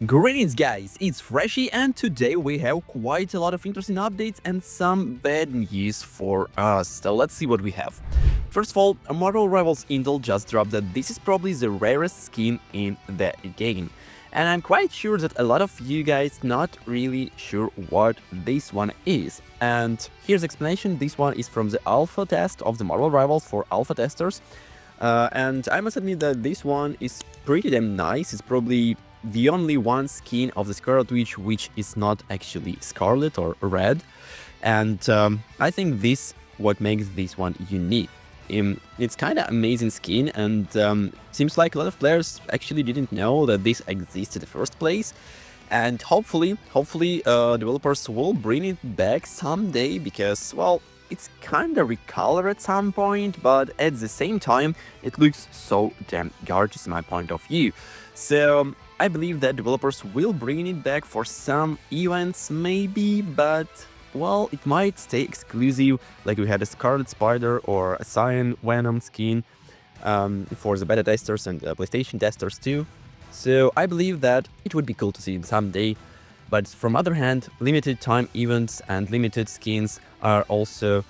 Greetings guys, it's Freshy and today we have quite a lot of interesting updates and some bad news for us. So let's see what we have. First of all, Marvel Rivals Intel just dropped that this is probably the rarest skin in the game. And I'm quite sure that a lot of you guys not really sure what this one is. And here's explanation, this one is from the alpha test of the Marvel Rivals for alpha testers. And I must admit that this one is pretty damn nice. It's probably the only one skin of the Scarlet Witch which is not actually scarlet or red. And I think this what makes this one unique. It's kind of amazing skin, and seems like a lot of players actually didn't know that this existed in the first place. And hopefully, developers will bring it back someday because, well, it's kinda recolored at some point, but at the same time, it looks so damn gorgeous in my point of view. So I believe that developers will bring it back for some events maybe, but well, it might stay exclusive, like we had a Scarlet Spider or a Cyan Venom skin for the beta testers and PlayStation testers too. So I believe that it would be cool to see it someday. But from other hand, limited time events and limited skins are also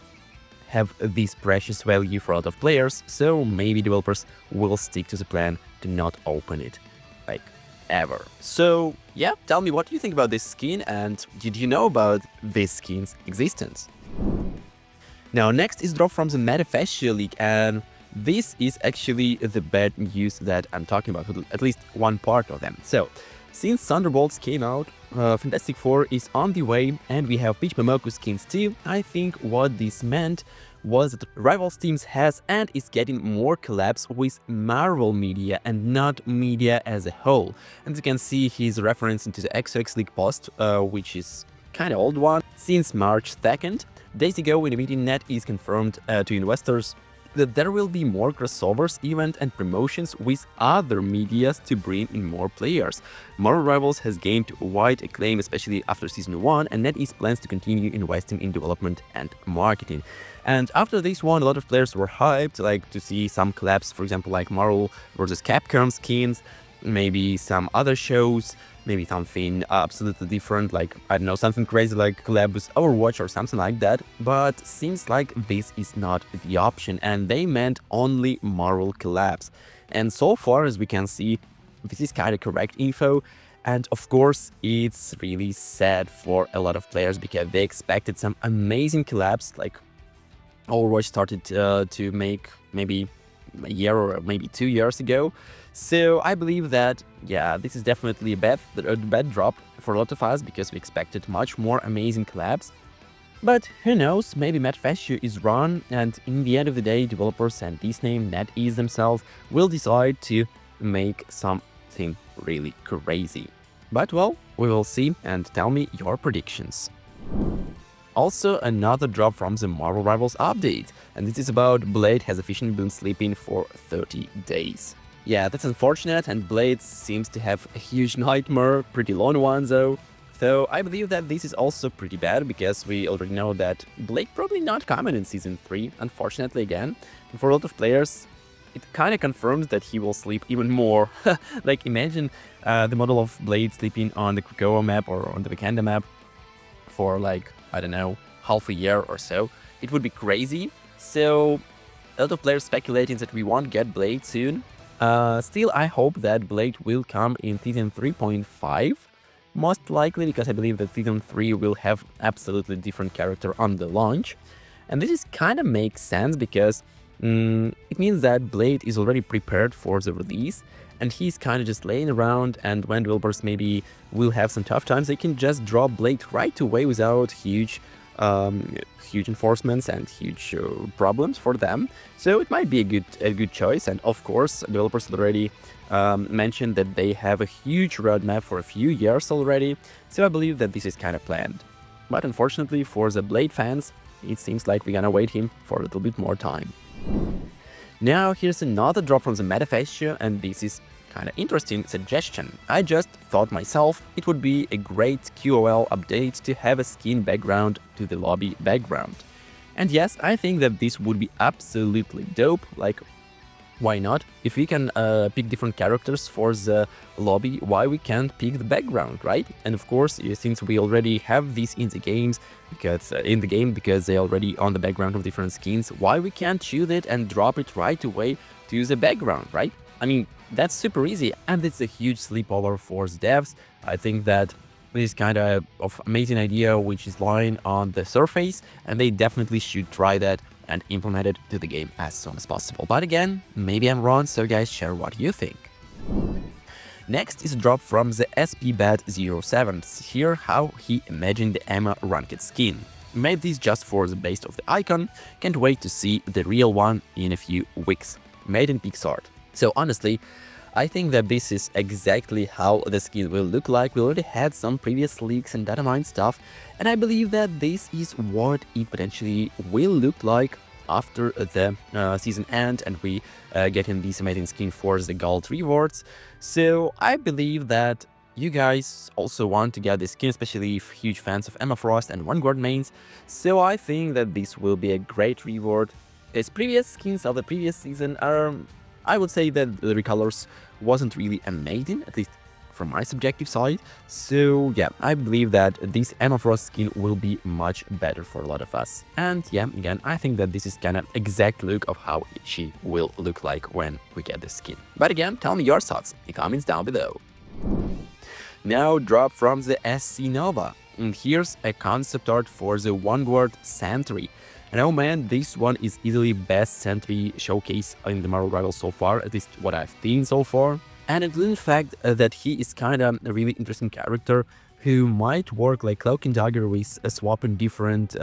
have this precious value for a lot of players, so maybe developers will stick to the plan to not open it, like, ever. So yeah, tell me what you think about this skin and did you know about this skin's existence? Now next is drop from the Manifesto leak, and this is actually the bad news that I'm talking about, at least one part of them. So since Thunderbolts came out, Fantastic Four is on the way, and we have Peach Momoko skins too. I think what this meant was that Rivals Teams has and is getting more collabs with Marvel media and not media as a whole. And as you can see, he's referencing to the XX League post, which is kinda old one, since March 2nd. Days ago in a meeting, NetEase confirmed to investors that there will be more crossovers, event and promotions with other medias to bring in more players. Marvel Rivals has gained wide acclaim, especially after Season 1, and NetEase plans to continue investing in development and marketing. And after this one, a lot of players were hyped, like to see some collabs, for example, like Marvel vs. Capcom skins, maybe some other shows, maybe something absolutely different, like, I don't know, something crazy like collab with Overwatch or something like that, but seems like this is not the option, and they meant only Marvel collabs. And so far as we can see, this is kinda correct info, and of course, it's really sad for a lot of players because they expected some amazing collabs, like Overwatch started to make maybe a year or maybe 2 years ago. So I believe that, yeah, this is definitely a bad drop for a lot of us because we expected much more amazing collabs. But who knows, maybe Matt Fescio is wrong, and in the end of the day, developers and Disney, NetEase themselves will decide to make something really crazy. But well, we will see, and tell me your predictions. Also, another drop from the Marvel Rivals update, and this is about Blade has officially been sleeping for 30 days. Yeah, that's unfortunate, and Blade seems to have a huge nightmare, pretty long one though. So I believe that this is also pretty bad, because we already know that Blade probably not coming in Season 3, unfortunately again. And for a lot of players, it kinda confirms that he will sleep even more. Like, imagine the model of Blade sleeping on the Krakoa map or on the Wakanda map for like, I don't know, half a year or so. It would be crazy. So a lot of players speculating that we won't get Blade soon. Still, I hope that Blade will come in Season 3.5, most likely, because I believe that Season 3 will have absolutely different character on the launch. And this is kind of makes sense because it means that Blade is already prepared for the release, and he's kind of just laying around, and when developers maybe will have some tough times, they can just drop Blade right away without huge enforcements and huge problems for them. So it might be a good choice, and of course developers already mentioned that they have a huge roadmap for a few years already, so I believe that this is kind of planned. But unfortunately for the Blade fans, it seems like we're gonna wait him for a little bit more time. Now here's another drop from the Manifesto, and this is kinda interesting suggestion. I just thought myself it would be a great QOL update to have a skin background to the lobby background. And yes, I think that this would be absolutely dope, like Why not? If we can pick different characters for the lobby, why we can't pick the background, right? And of course, since we already have these in the games, because they already on the background of different skins, why we can't choose it and drop it right away to the background, right? I mean, that's super easy, and it's a huge sleepover for the devs. I think that this kind of amazing idea which is lying on the surface, and they definitely should try that and implement it to the game as soon as possible. But again, maybe I'm wrong, so guys, share what you think. Next is a drop from the SPBat07. Here how he imagined the Emma Ranked skin. Made this just for the base of the icon, can't wait to see the real one in a few weeks. Made in PixArt. So honestly, I think that this is exactly how the skin will look like. We already had some previous leaks and data mine stuff, and I believe that this is what it potentially will look like after the season end and we get in this amazing skin for the gold rewards. So I believe that you guys also want to get this skin, especially if huge fans of Emma Frost and Vanguard mains. So I think that this will be a great reward. As previous skins of the previous season are, I would say that the recolors wasn't really amazing, at least from my subjective side. So yeah, I believe that this Emma Frost skin will be much better for a lot of us. And yeah, again, I think that this is kind of exact look of how she will look like when we get this skin. But again, tell me your thoughts in the comments down below. Now drop from the SC Nova. And here's a concept art for the Vanguard Sentry. And oh man, this one is easily best Sentry showcase in the Marvel Rivals so far, at least what I've seen so far. And including the fact that he is kind of a really interesting character who might work like Cloak and Dagger with swapping different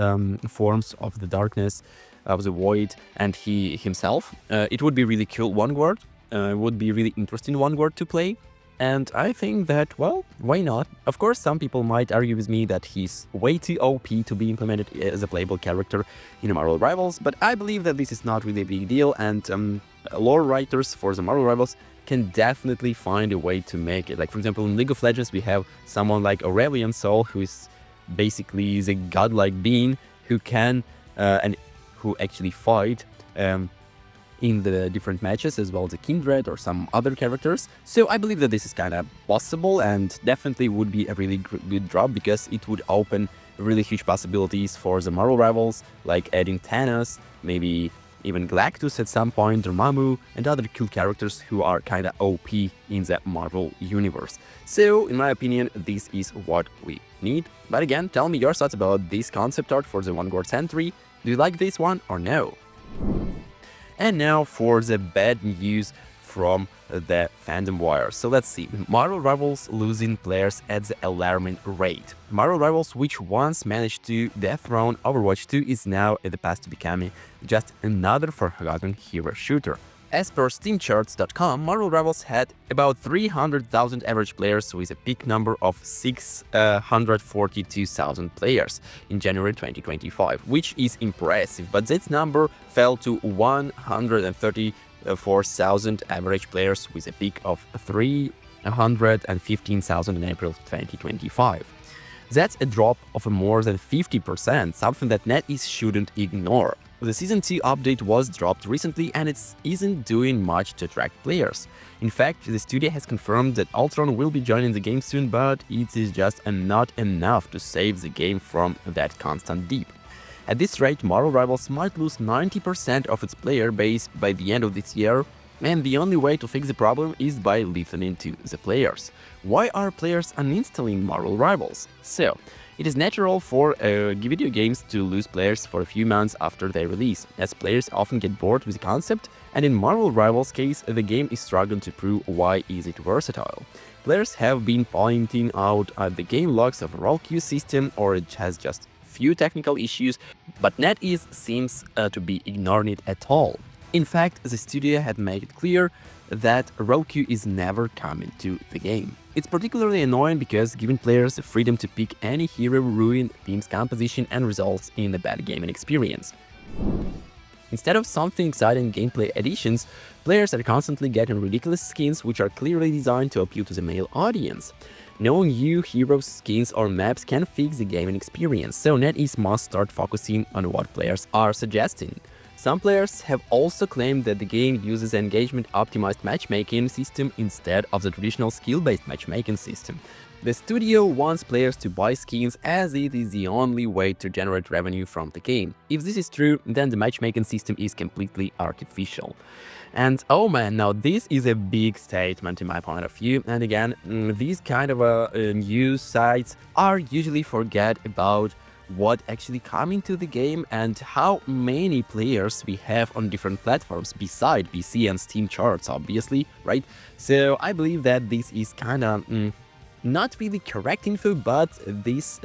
forms of the darkness, of the void, and he himself. It would be really cool Vanguard, would be really interesting Vanguard to play. And I think that, well, why not? Of course, some people might argue with me that he's way too OP to be implemented as a playable character in Marvel Rivals, but I believe that this is not really a big deal, and lore writers for the Marvel Rivals can definitely find a way to make it. Like, for example, in League of Legends, we have someone like Aurelian Sol, who is basically the godlike being who can, and who actually fight in the different matches, as well as the Kindred or some other characters. So I believe that this is kind of possible and definitely would be a really good drop, because it would open really huge possibilities for the Marvel Rivals, like adding Thanos, maybe even Galactus at some point, Dormammu, and other cool characters who are kind of OP in the Marvel universe. So, in my opinion, this is what we need. But again, tell me your thoughts about this concept art for the Vanguard Sentry. Do you like this one or no? And now for the bad news from the fandom wire. So let's see. Marvel Rivals losing players at the alarming rate. Marvel Rivals, which once managed to dethrone Overwatch 2, is now at the path to becoming just another forgotten hero shooter. As per SteamCharts.com, Marvel Rivals had about 300,000 average players with a peak number of 642,000 players in January 2025, which is impressive, but this number fell to 134,000 average players with a peak of 315,000 in April 2025. That's a drop of more than 50%, something that NetEase shouldn't ignore. The Season 2 update was dropped recently and it isn't doing much to attract players. In fact, the studio has confirmed that Ultron will be joining the game soon, but it is just not enough to save the game from that constant dip. At this rate, Marvel Rivals might lose 90% of its player base by the end of this year, and the only way to fix the problem is by listening to the players. Why are players uninstalling Marvel Rivals? So, it is natural for video games to lose players for a few months after their release, as players often get bored with the concept, and in Marvel Rivals' case, the game is struggling to prove why is it versatile. Players have been pointing out the game logs of a role queue system, or it has just few technical issues, but NetEase seems to be ignoring it at all. In fact, the studio had made it clear that role queue is never coming to the game. It's particularly annoying because giving players the freedom to pick any hero ruins the team's composition and results in a bad gaming experience. Instead of something exciting gameplay additions, players are constantly getting ridiculous skins which are clearly designed to appeal to the male audience. No new heroes, skins or maps can fix the gaming experience, so NetEase must start focusing on what players are suggesting. Some players have also claimed that the game uses an engagement-optimized matchmaking system instead of the traditional skill-based matchmaking system. The studio wants players to buy skins as it is the only way to generate revenue from the game. If this is true, then the matchmaking system is completely artificial. And oh man, now this is a big statement in my point of view, and again, these kind of news sites are usually forget about what actually coming to the game and how many players we have on different platforms beside PC and Steam charts, obviously, right? So I believe that this is kind of not really correct info, but this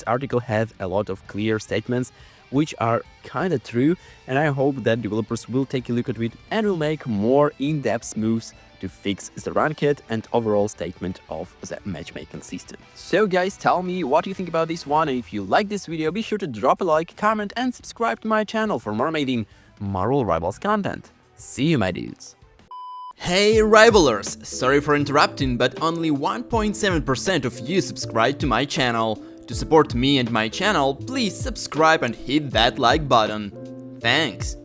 article has a lot of clear statements which are kind of true, and I hope that developers will take a look at it and will make more in-depth moves to fix the ranked and overall statement of the matchmaking system. So guys, tell me what you think about this one, and if you like this video, be sure to drop a like, comment and subscribe to my channel for more amazing Marvel Rivals content. See you, my dudes! Hey Rivalers! Sorry for interrupting, but only 1.7% of you subscribe to my channel. To support me and my channel, please subscribe and hit that like button. Thanks!